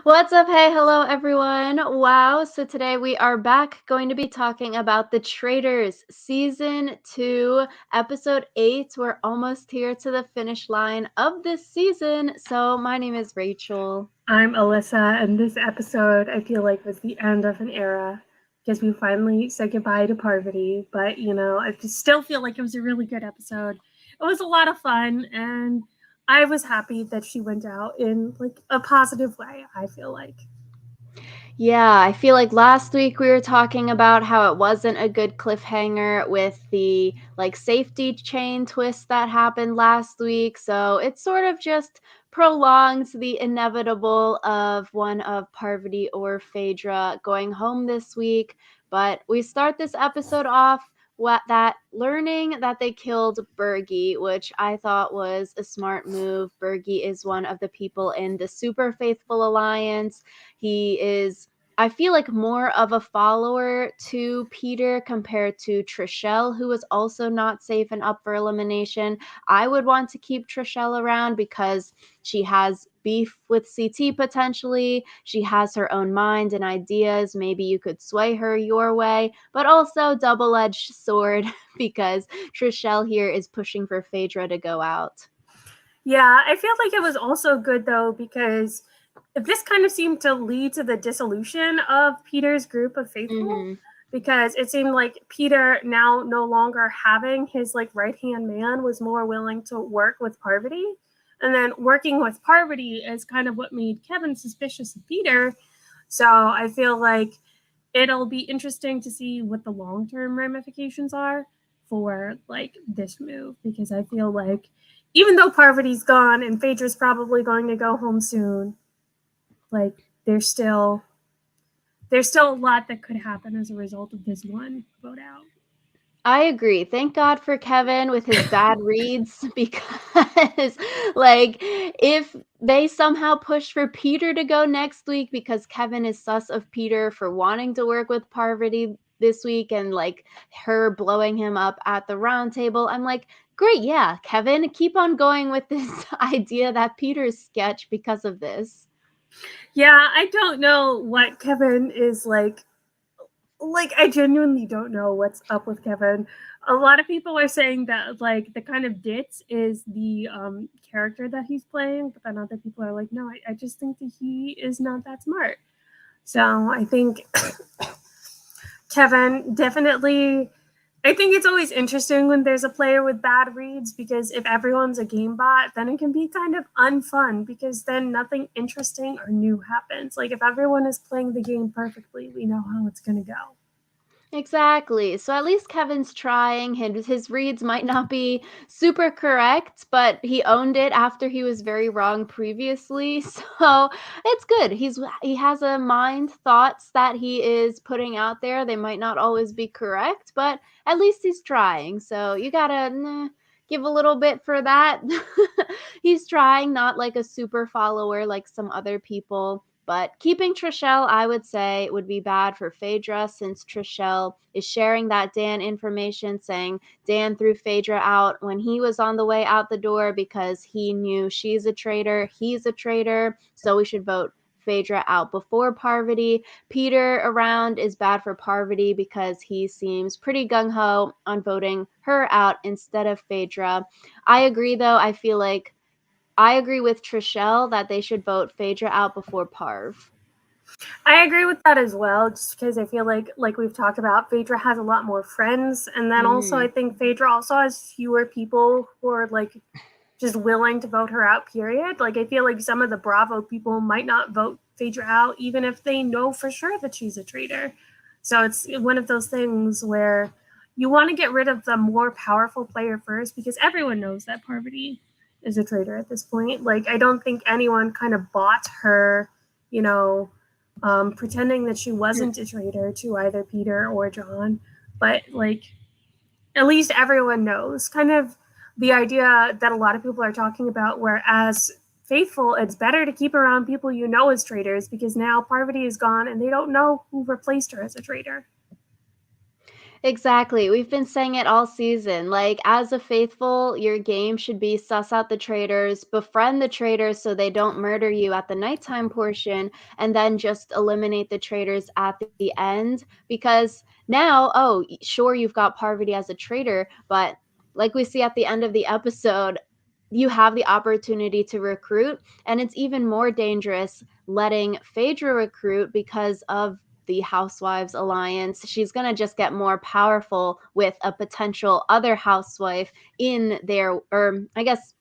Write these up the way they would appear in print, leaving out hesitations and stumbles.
What's up? Hey, hello everyone. Wow, so today we are back going to be talking about The Traitors Season 2, Episode 8. We're almost here to the finish line of this season. So, my name is Rachel. I'm Alyssa, and this episode I feel like was the end of an era because we finally said goodbye to Parvati. But I still feel like it was a really good episode. It was a lot of fun, and I was happy that she went out in like a positive way. I feel like. Yeah, I feel like last week we were talking about how it wasn't a good cliffhanger with the safety chain twist that happened last week. So it sort of just prolongs the inevitable of one of Parvati or Phaedra going home this week. But we start this episode off that learning that they killed Bergie, which I thought was a smart move. Bergie is one of the people in the Super Faithful Alliance. He is, I feel like, more of a follower to Peter compared to Trishelle, who was also not safe and up for elimination. I would want to keep Trishelle around because she has beef with CT potentially. She has her own mind and ideas. Maybe you could sway her your way, but also double-edged sword because Trishelle here is pushing for Phaedra to go out. Yeah, I feel like it was also good though because this kind of seemed to lead to the dissolution of Peter's group of faithful Mm-hmm. because it seemed like Peter, now no longer having his like right hand man, was more willing to work with Parvati. And then working with Parvati is kind of what made Kevin suspicious of Peter. So I feel like it'll be interesting to see what the long term ramifications are for like this move because I feel like even though Parvati's gone and Phaedra's probably going to go home soon, like there's still a lot that could happen as a result of this one vote out. I agree. Thank God for Kevin with his bad reads because, like, if they somehow push for Peter to go next week because Kevin is sus of Peter for wanting to work with Parvati this week and, like, her blowing him up at the round table, I'm like, great, yeah, Kevin, keep on going with this idea that Peter's sketch because of this. Yeah, I don't know what Kevin is like. I genuinely don't know what's up with Kevin. A lot of people are saying that like the kind of ditz is the character that he's playing, but then other people are like, no, I just think that he is not that smart. So I think Kevin definitely. I think it's always interesting when there's a player with bad reads because if everyone's a game bot, then it can be kind of unfun because then nothing interesting or new happens. Like if everyone is playing the game perfectly, we know how it's going to go. Exactly. So at least Kevin's trying. His reads might not be super correct, but he owned it after he was very wrong previously. So it's good. He has a mind, thoughts that he is putting out there. They might not always be correct, but at least he's trying. So you gotta give a little bit for that. He's trying, not like a super follower like some other people. But keeping Trishelle, I would say, would be bad for Phaedra since Trishelle is sharing that Dan information, saying Dan threw Phaedra out when he was on the way out the door because he knew she's a traitor, he's a traitor, so we should vote Phaedra out before Parvati. Peter around is bad for Parvati because he seems pretty gung ho on voting her out instead of Phaedra. I agree, though. I agree with Trishelle that they should vote Phaedra out before Parv. I agree with that as well, just because I feel like we've talked about, Phaedra has a lot more friends, and then also I Mm-hmm. think Phaedra also has fewer people who are like just willing to vote her out. Period. Like I feel like some of the Bravo people might not vote Phaedra out, even if they know for sure that she's a traitor. So it's one of those things where you want to get rid of the more powerful player first, because everyone knows that Parvati is a traitor at this point. Like I don't think anyone kind of bought her, you know, pretending that she wasn't a traitor to either Peter or John. But like, at least everyone knows kind of the idea that a lot of people are talking about, whereas faithful, it's better to keep around people you know as traitors because now Parvati is gone and they don't know who replaced her as a traitor. Exactly. We've been saying it all season. Like, as a faithful, your game should be suss out the traitors, befriend the traitors so they don't murder you at the nighttime portion, and then just eliminate the traitors at the end. Because now, oh, sure, you've got Parvati as a traitor, but like we see at the end of the episode, you have the opportunity to recruit, and it's even more dangerous letting Phaedra recruit because of the Housewives Alliance. She's going to just get more powerful with a potential other housewife in their, or I guess,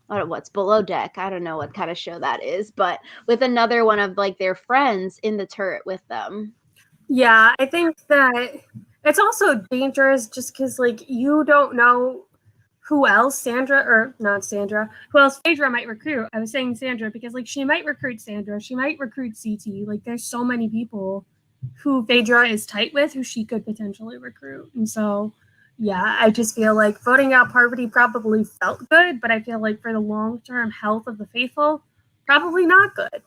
what's below deck. I don't know what kind of show that is, but with another one of like their friends in the turret with them. Yeah, I think that it's also dangerous just because, like, you don't know who else Sandra, or not Sandra, who else Phaedra might recruit. I was saying Sandra because, like, she might recruit Sandra, she might recruit CT. Like, there's so many people who Phaedra is tight with who she could potentially recruit. And so, yeah, I just feel like voting out Parvati probably felt good, but I feel like for the long term health of the faithful, probably not good.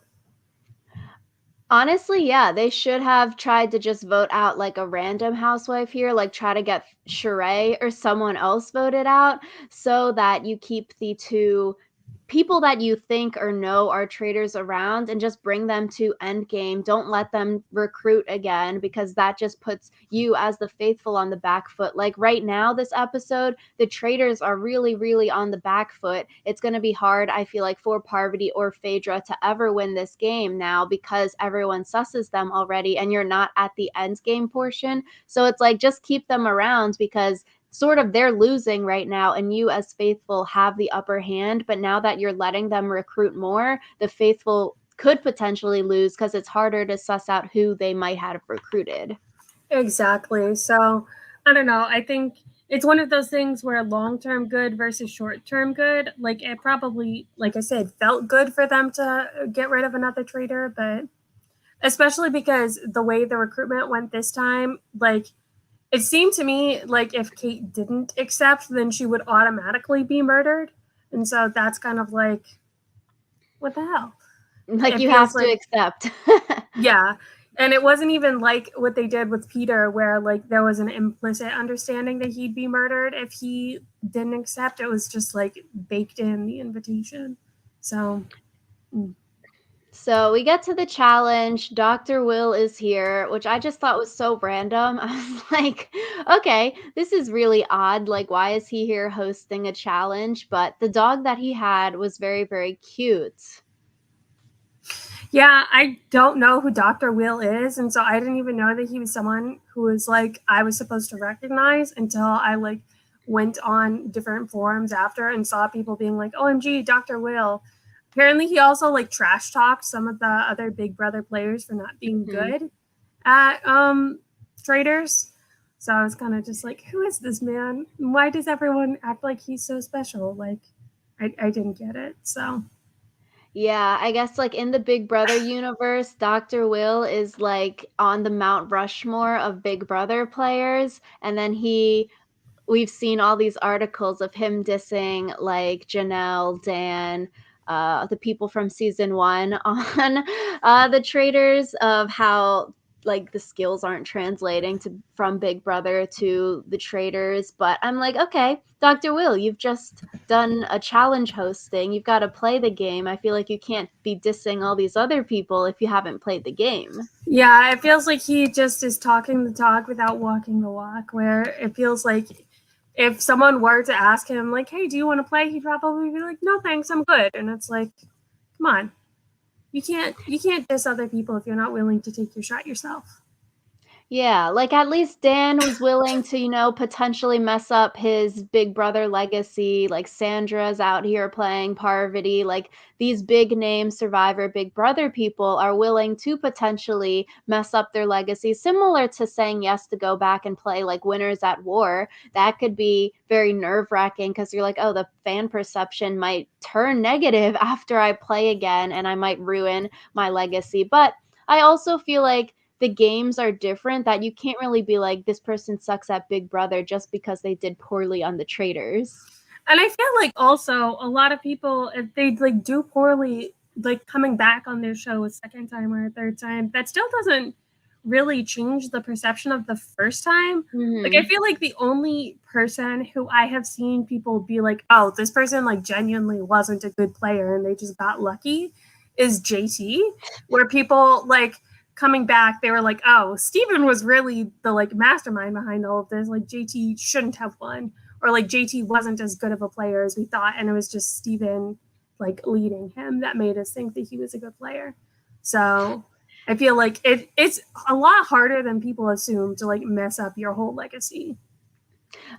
Honestly, yeah, they should have tried to just vote out like a random housewife here, like try to get Sheree or someone else voted out so that you keep the two people that you think or know are traitors around and just bring them to endgame. Don't let them recruit again because that just puts you as the faithful on the back foot. Like right now, this episode, the traitors are really, really on the back foot. It's going to be hard, I feel like, for Parvati or Phaedra to ever win this game now because everyone susses them already and you're not at the end game portion. So it's like just keep them around because sort of they're losing right now and you as faithful have the upper hand, but now that you're letting them recruit more, the faithful could potentially lose because it's harder to suss out who they might have recruited. Exactly. So I don't know. I think it's one of those things where long term good versus short term good. Like it probably, like I said, felt good for them to get rid of another traitor, but especially because the way the recruitment went this time, like it seemed to me like if Kate didn't accept, then she would automatically be murdered. And so that's kind of like, what the hell? Like It you feels have to like, accept. yeah. And it wasn't even like what they did with Peter, where like there was an implicit understanding that he'd be murdered if he didn't accept. It was just like baked in the invitation. So, So we get to the challenge. Dr. Will is here, which I just thought was so random. I was like, okay, this is really odd. Like, why is he here hosting a challenge? But the dog that he had was very, very cute. yeah, I don't know who Dr. Will is. And so I didn't even know that he was someone who was like, I was supposed to recognize until I like went on different forums after and saw people being like, OMG, Dr. Will. Apparently, he also like trash talked some of the other Big Brother players for not being Mhm. good at Traitors. So I was kind of just like, who is this man? Why does everyone act like he's so special? Like, I didn't get it. So Yeah, I guess like in the Big Brother universe, Dr. Will is like on the Mount Rushmore of Big Brother players. And then we've seen all these articles of him dissing like Janelle, Dan, the people from season one on the Traitors of how like the skills aren't translating to from Big Brother to the Traitors. But I'm like, okay, Dr. Will, you've just done a challenge hosting. You've got to play the game. I feel like you can't be dissing all these other people if you haven't played the game. yeah, it feels like he just is talking the talk without walking the walk, where it feels like if someone were to ask him, like, hey, do you want to play? He'd probably be like, no, thanks, I'm good. And it's like, come on. You can't diss other people if you're not willing to take your shot yourself. Yeah, like at least Dan was willing to, potentially mess up his Big Brother legacy. Like Sandra's out here playing Parvati. Like these big name Survivor Big Brother people are willing to potentially mess up their legacy, similar to saying yes to go back and play like Winners at War. That could be very nerve wracking because you're like, oh, the fan perception might turn negative after I play again and I might ruin my legacy. But I also feel like the games are different that you can't really be like this person sucks at Big Brother just because they did poorly on the Traitors. And I feel like also a lot of people, if they like do poorly, like coming back on their show a second time or a third time, that still doesn't really change the perception of the first time. Like, I Mhm. feel like the only person who I have seen people be like, oh, this person like genuinely wasn't a good player and they just got lucky is JT, where people like coming back, they were like, oh, Steven was really the like mastermind behind all of this. Like JT shouldn't have won. Or like JT wasn't as good of a player as we thought, and it was just Steven like leading him that made us think that he was a good player. So I feel like it's a lot harder than people assume to like mess up your whole legacy.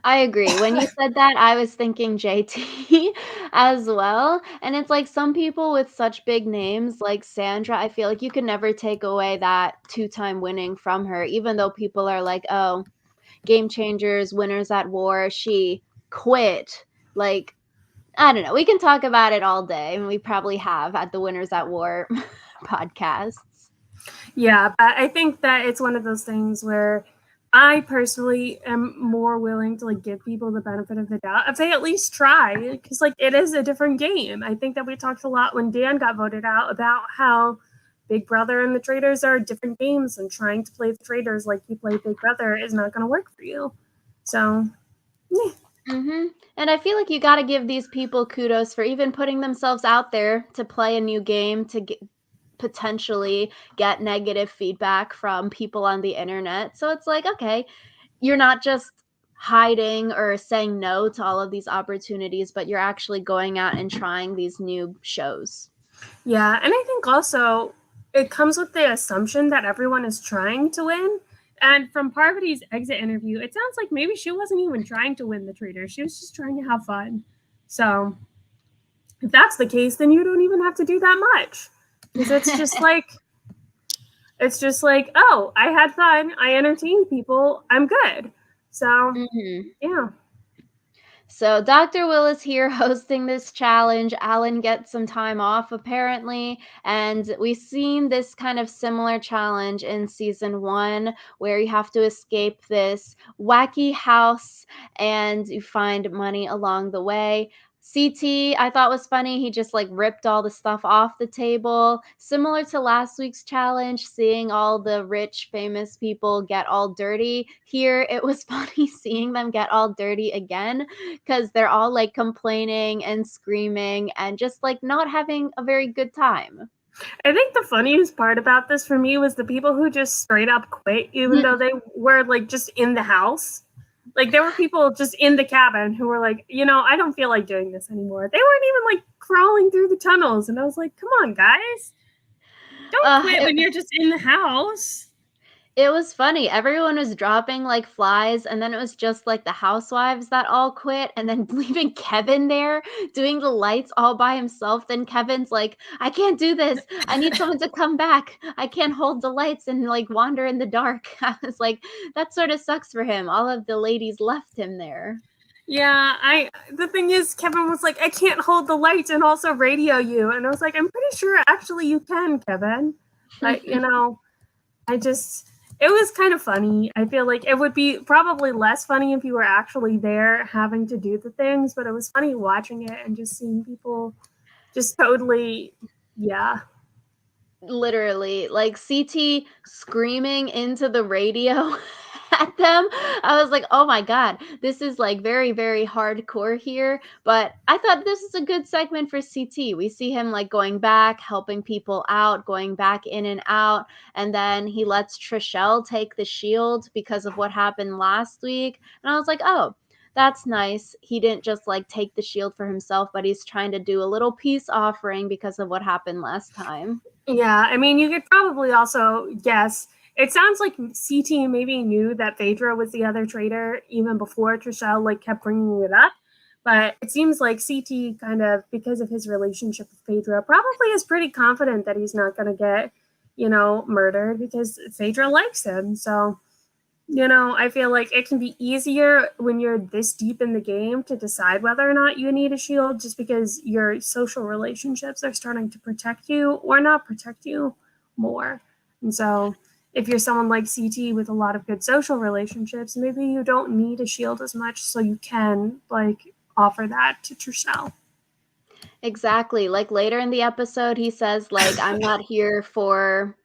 I agree. When you said that, I was thinking JT as well, and it's like some people with such big names like Sandra, I feel like you can never take away that two-time winning from her, even though people are like, "Oh, game changers, winners at war, she quit." Like, I don't know, we can talk about it all day, and we probably have at the Winners at War podcasts. Yeah, but I think that it's one of those things where I personally am more willing to like give people the benefit of the doubt if they at least try, because like it is a different game. I think that we talked a lot when Dan got voted out about how Big Brother and the Traitors are different games, and trying to play the Traitors like you play Big Brother is not going to work for you. So yeah. Mhm, and I feel like you gotta give these people kudos for even putting themselves out there to play a new game, to potentially get negative feedback from people on the internet, so it's like, okay, you're not just hiding or saying no to all of these opportunities, but you're actually going out and trying these new shows. Yeah, and I think also it comes with the assumption that everyone is trying to win. And from Parvati's exit interview, it sounds like maybe she wasn't even trying to win the trader. She was just trying to have fun. So if that's the case, then you don't even have to do that much. Because it's just like, oh, I had fun, I entertained people, I'm good. So Mhm. yeah. So Dr. Will is here hosting this challenge. Alan gets some time off apparently, and we've seen this kind of similar challenge in season 1 where you have to escape this wacky house and you find money along the way. CT, I thought was funny. He just like ripped all the stuff off the table. Similar to last week's challenge, seeing all the rich, famous people get all dirty. Here, it was funny seeing them get all dirty again because they're all like complaining and screaming and just like not having a very good time. I think the funniest part about this for me was the people who just straight up quit, even though they were like just in the house. Like there were people just in the cabin who were like, I don't feel like doing this anymore. They weren't even like crawling through the tunnels, and I was like, come on, guys, don't Uh, quit it, when you're just in the house. it was funny. Everyone was dropping like flies, and then it was just like the housewives that all quit, and then leaving Kevin there doing the lights all by himself. Then Kevin's like, I can't do this. I need someone to come back. I can't hold the lights and like wander in the dark. I was like, that sort of sucks for him. All of the ladies left him there. Yeah, I. The thing is, Kevin was like, I can't hold the lights and also radio you, and I was like, I'm pretty sure actually you can, Kevin. But I just it was kind of funny. I feel like it would be probably less funny if you were actually there having to do the things, but it was funny watching it and just seeing people just totally yeah. Literally, like CT screaming into the radio at them. I was like, "Oh my god, this is like very, very hardcore here." But I thought this is a good segment for CT. We see him like going back, helping people out, going back in and out, and then he lets Trishelle take the shield because of what happened last week. And I was like, "Oh, that's nice. He didn't just like take the shield for himself, but he's trying to do a little peace offering because of what happened last time." Yeah, I mean, you could probably also guess. It sounds like CT maybe knew that Phaedra was the other traitor even before Trishelle like kept bringing it up. But it seems like CT kind of, because of his relationship with Phaedra, probably is pretty confident that he's not going to get, murdered because Phaedra likes him. So I feel like it can be easier when you're this deep in the game to decide whether or not you need a shield just because your social relationships are starting to protect you or not protect you more. And so if you're someone like CT with a lot of good social relationships, maybe you don't need a shield as much, so you can like offer that to Trishelle. Exactly. Like later in the episode, he says, like, I'm not here for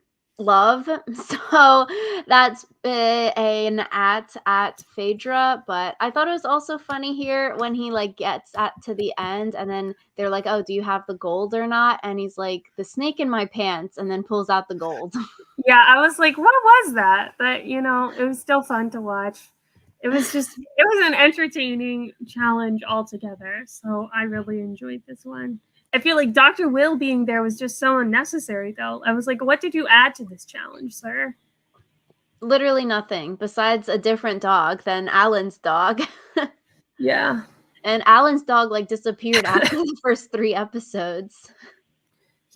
love. So that's an at Phaedra. But I thought it was also funny here when he like gets at to the end and then they're like, "Oh, do you have the gold or not?" And he's like, "The snake in my pants," and then pulls out the gold. Yeah, I was like, what was that? But you know, it was still fun to watch. It was an entertaining challenge altogether. So I really enjoyed this one. I feel like Dr. Will being there was just so unnecessary though. I was like, what did you add to this challenge, sir? Literally nothing besides a different dog than Alan's dog. Yeah. And Alan's dog like disappeared after the first 3 episodes.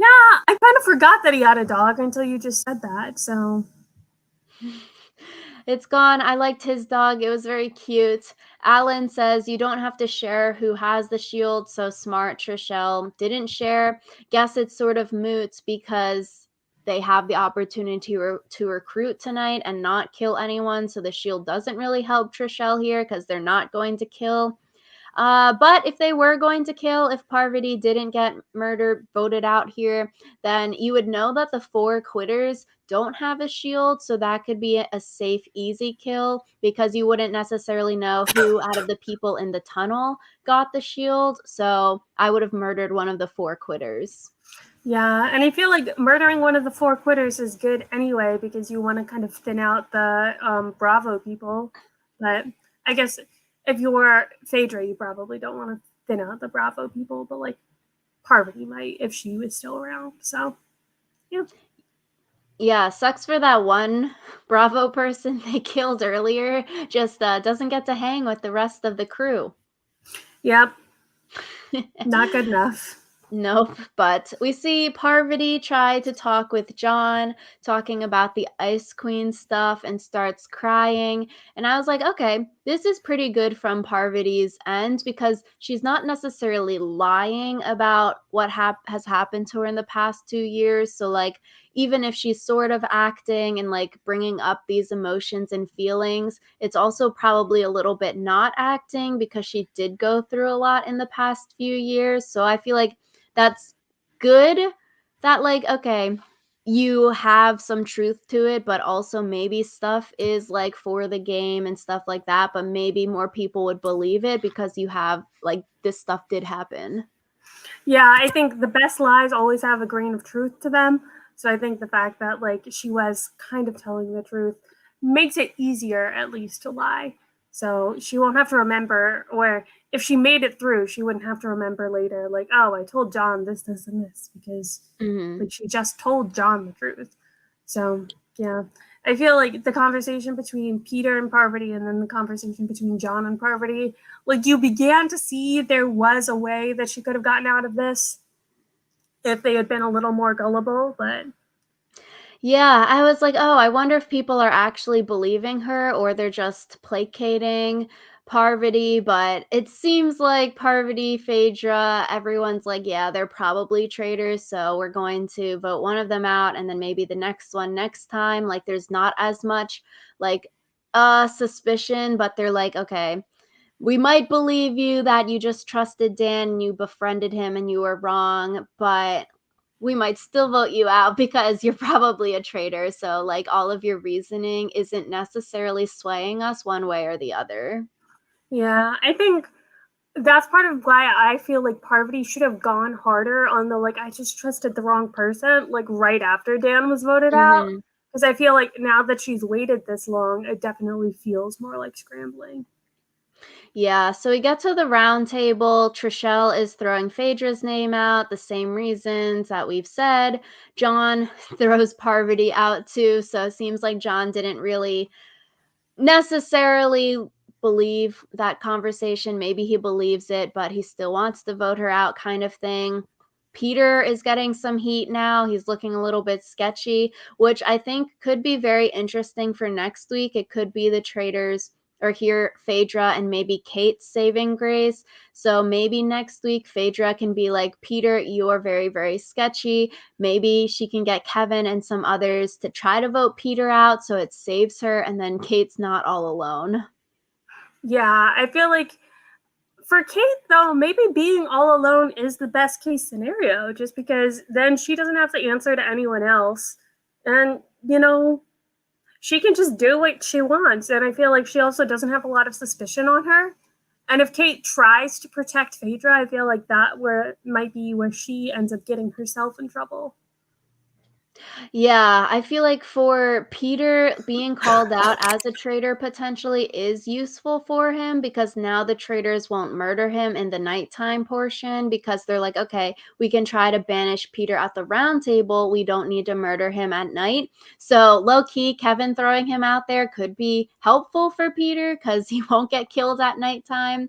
Yeah, I kind of forgot that he had a dog until you just said that. So It's gone. I liked his dog. It was very cute. Alan says you don't have to share who has the shield. So smart. Trishelle didn't share. Guess it's sort of moot because they have the opportunity to recruit tonight and not kill anyone. So the shield doesn't really help Trishelle here because they're not going to kill. But if they were going to kill, if Parvati didn't get murdered, voted out here, then you would know that the 4 quitters don't have a shield. So that could be a safe, easy kill because you wouldn't necessarily know who out of the people in the tunnel got the shield. So I would have murdered one of the 4 quitters. yeah, and I feel like murdering one of the 4 quitters is good anyway because you want to kind of thin out the Bravo people. But I guess if you were Phaedra, you probably don't want to thin out the Bravo people, but like Parvati might if she was still around. So, yeah. Yeah, sucks for that one Bravo person they killed earlier. Just doesn't get to hang with the rest of the crew. Yep. Not good enough. Nope, but we see Parvati try to talk with John, talking about the Ice Queen stuff, and starts crying. And I was like, okay, this is pretty good from Parvati's end because she's not necessarily lying about what has happened to her in the past 2 years. So, like, even if she's sort of acting and like bringing up these emotions and feelings, it's also probably a little bit not acting because she did go through a lot in the past few years. So I feel like that's good that like okay you have some truth to it but also maybe stuff is like for the game and stuff like that but maybe more people would believe it because you have like this stuff did happen. Yeah, I think the best lies always have a grain of truth to them. So I think the fact that like she was kind of telling the truth makes it easier at least to lie. So she won't have to remember, or if she made it through, she wouldn't have to remember later, like, oh, I told John this, this, and this, because Mm-hmm. like she just told John the truth. So yeah, I feel like the conversation between Peter and Parvati and then the conversation between John and Parvati, like you began to see there was a way that she could have gotten out of this if they had been a little more gullible, but Yeah, I was like, "Oh, I wonder if people are actually believing her or they're just placating Parvati," but it seems like Parvati, Phaedra, everyone's like, "Yeah, they're probably traitors, so we're going to vote one of them out and then maybe the next one next time." Like there's not as much like suspicion, but they're like, "Okay, we might believe you that you just trusted Dan and you befriended him and you were wrong, but we might still vote you out because you're probably a traitor. So, like, all of your reasoning isn't necessarily swaying us one way or the other." yeah, I think that's part of why I feel like Parvati should have gone harder on the like I just trusted the wrong person like right after Dan was voted out Hmm. because I feel like now that she's waited this long, it definitely feels more like scrambling. Yeah, so we get to the round table. Trishelle is throwing Phaedra's name out, the same reasons that we've said. John throws Parvati out too, so it seems like John didn't really necessarily believe that conversation. Maybe he believes it, but he still wants to vote her out, kind of thing. Peter is getting some heat now. He's looking a little bit sketchy, which I think could be very interesting for next week. It could be the Traitors or here Phaedra and maybe Kate's saving grace. So maybe next week Phaedra can be like, Peter, you're very, very sketchy. Maybe she can get Kevin and some others to try to vote Peter out so it saves her and then Kate's not all alone. Yeah, I feel like for Kate though, maybe being all alone is the best case scenario just because then she doesn't have to answer to anyone else. And you know, she can just do what she wants. And I feel like she also doesn't have a lot of suspicion on her. And if Kate tries to protect Phaedra, I feel like that where might be where she ends up getting herself in trouble. Yeah, I feel like for Peter, being called out as a traitor potentially is useful for him because now the traitors won't murder him in the nighttime portion because they're like, okay, we can try to banish Peter at the round table. We don't need to murder him at night. So, low key, Kevin throwing him out there could be helpful for Peter because he won't get killed at nighttime.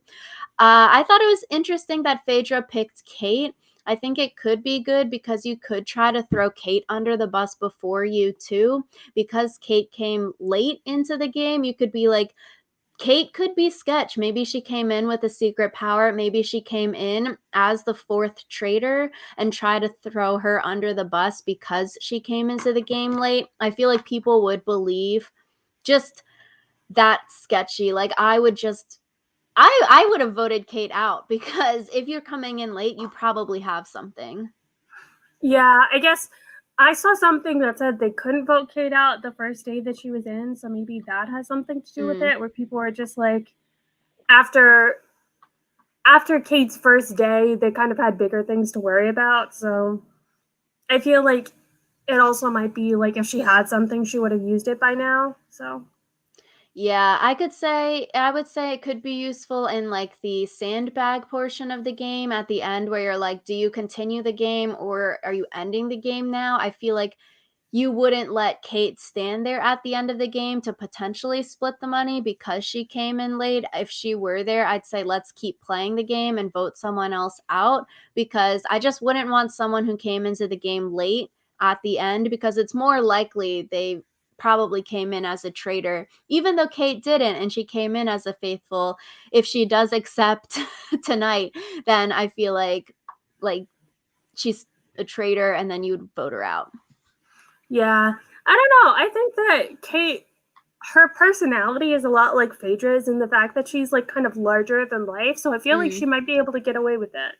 I thought it was interesting that Phaedra picked Kate. I think it could be good because you could try to throw Kate under the bus before you too. Because Kate came late into the game, you could be like, Kate could be sketch. Maybe she came in with a secret power. Maybe she came in as the fourth traitor and try to throw her under the bus because she came into the game late. I feel like people would believe just that sketchy. Like I would have voted Kate out because if you're coming in late, you probably have something. Yeah, I guess I saw something that said they couldn't vote Kate out the first day that she was in, so maybe that has something to do with Mm. it, where people are just like after Kate's first day, they kind of had bigger things to worry about. So I feel like it also might be like if she had something, she would have used it by now. So Yeah, I would say it could be useful in like the sandbag portion of the game at the end where you're like, do you continue the game or are you ending the game now? I feel like you wouldn't let Kate stand there at the end of the game to potentially split the money because she came in late. If she were there, I'd say let's keep playing the game and vote someone else out because I just wouldn't want someone who came into the game late at the end because it's more likely they probably came in as a traitor even though Kate didn't and she came in as a faithful. If she does accept tonight, then I feel like she's a traitor and then you'd vote her out. yeah, I don't know. I think that Kate, her personality is a lot like Phaedra's in the fact that she's like kind of larger than life. So I feel like she Mm. might be able to get away with it.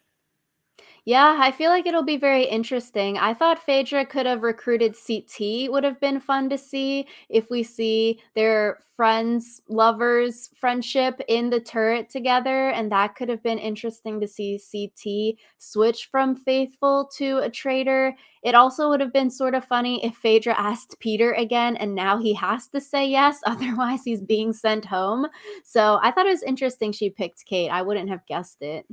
Yeah, I feel like it'll be very interesting. I thought Phaedra could have recruited CT, would have been fun to see if we see their friends, lovers, friendship in the turret together. And that could have been interesting to see CT switch from faithful to a traitor. It also would have been sort of funny if Phaedra asked Peter again and now he has to say yes, otherwise he's being sent home. So I thought it was interesting she picked Kate. I wouldn't have guessed it.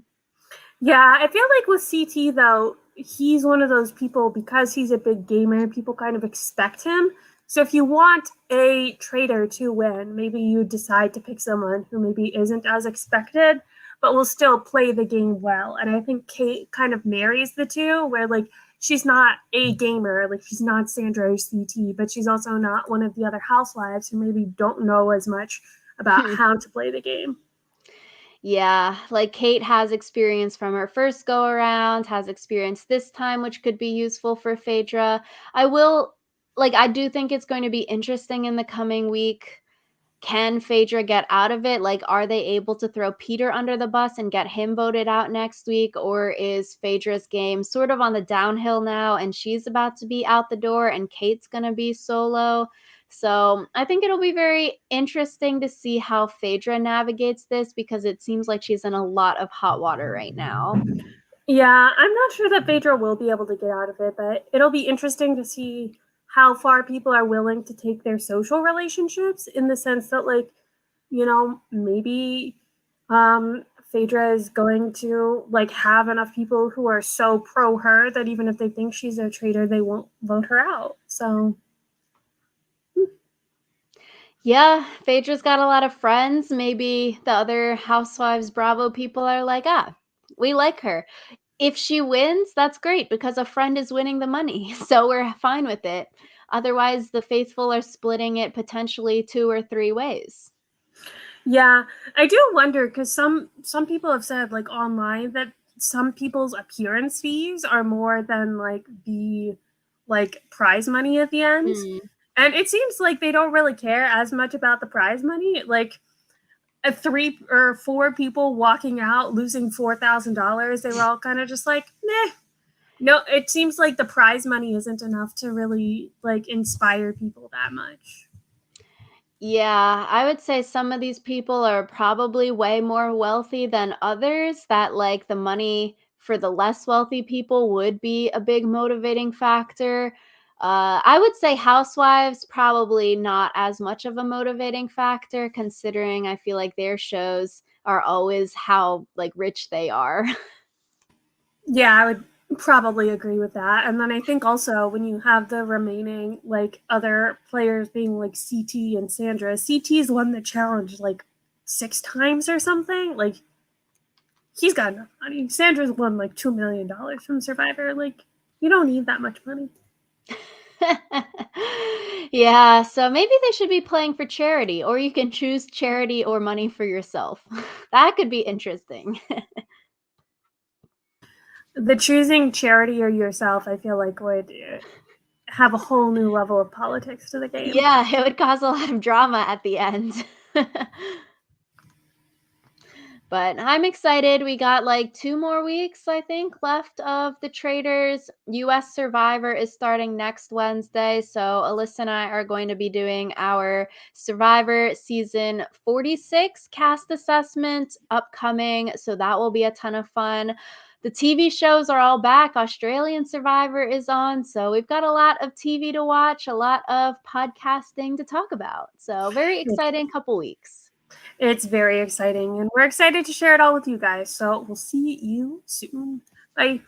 Yeah, I feel like with CT though, he's one of those people because he's a big gamer, people kind of expect him. So if you want a trader to win, maybe you decide to pick someone who maybe isn't as expected, but will still play the game well. And I think Kate kind of marries the two, where like she's not a gamer, like she's not Sandra or CT, but she's also not one of the other housewives who maybe don't know as much about how to play the game. Yeah, like Kate has experience from her first go around, has experience this time, which could be useful for Phaedra. I do think it's going to be interesting in the coming week. Can Phaedra get out of it? Like, are they able to throw Peter under the bus and get him voted out next week? Or is Phaedra's game sort of on the downhill now and she's about to be out the door and Kate's going to be solo? So I think it'll be very interesting to see how Phaedra navigates this because it seems like she's in a lot of hot water right now. Yeah, I'm not sure that Phaedra will be able to get out of it, but it'll be interesting to see how far people are willing to take their social relationships in the sense that, like, maybe Phaedra is going to like have enough people who are so pro her that even if they think she's a traitor, they won't vote her out. So Yeah, Phaedra's got a lot of friends. Maybe the other Housewives Bravo people are like, we like her. If she wins, that's great because a friend is winning the money, so we're fine with it. Otherwise, the faithful are splitting it potentially 2 or 3 ways. yeah, I do wonder because some people have said like online that some people's appearance fees are more than like the like prize money at the end. Mm. And it seems like they don't really care as much about the prize money. Like three or four people walking out losing $4,000, they were all kind of just like, meh. No, it seems like the prize money isn't enough to really like inspire people that much. Yeah, I would say some of these people are probably way more wealthy than others, that like the money for the less wealthy people would be a big motivating factor. I would say housewives probably not as much of a motivating factor, considering I feel like their shows are always how like rich they are. Yeah, I would probably agree with that. And then I think also when you have the remaining like other players being like CT and Sandra, CT's won the challenge like 6 times or something. Like he's got enough money. Sandra's won like $2 million from Survivor. Like you don't need that much money. Yeah, so maybe they should be playing for charity, or you can choose charity or money for yourself. That could be interesting. The choosing charity or yourself, I feel like would have a whole new level of politics to the game. Yeah, it would cause a lot of drama at the end. But I'm excited. We got like 2 more weeks, I think, left of the Traitors. US Survivor is starting next Wednesday, so Alyssa and I are going to be doing our Survivor season 46 cast assessment upcoming, so that will be a ton of fun. The TV shows are all back. Australian Survivor is on, so we've got a lot of TV to watch, a lot of podcasting to talk about. So, very exciting couple weeks. It's very exciting, and we're excited to share it all with you guys. So we'll see you soon. Bye.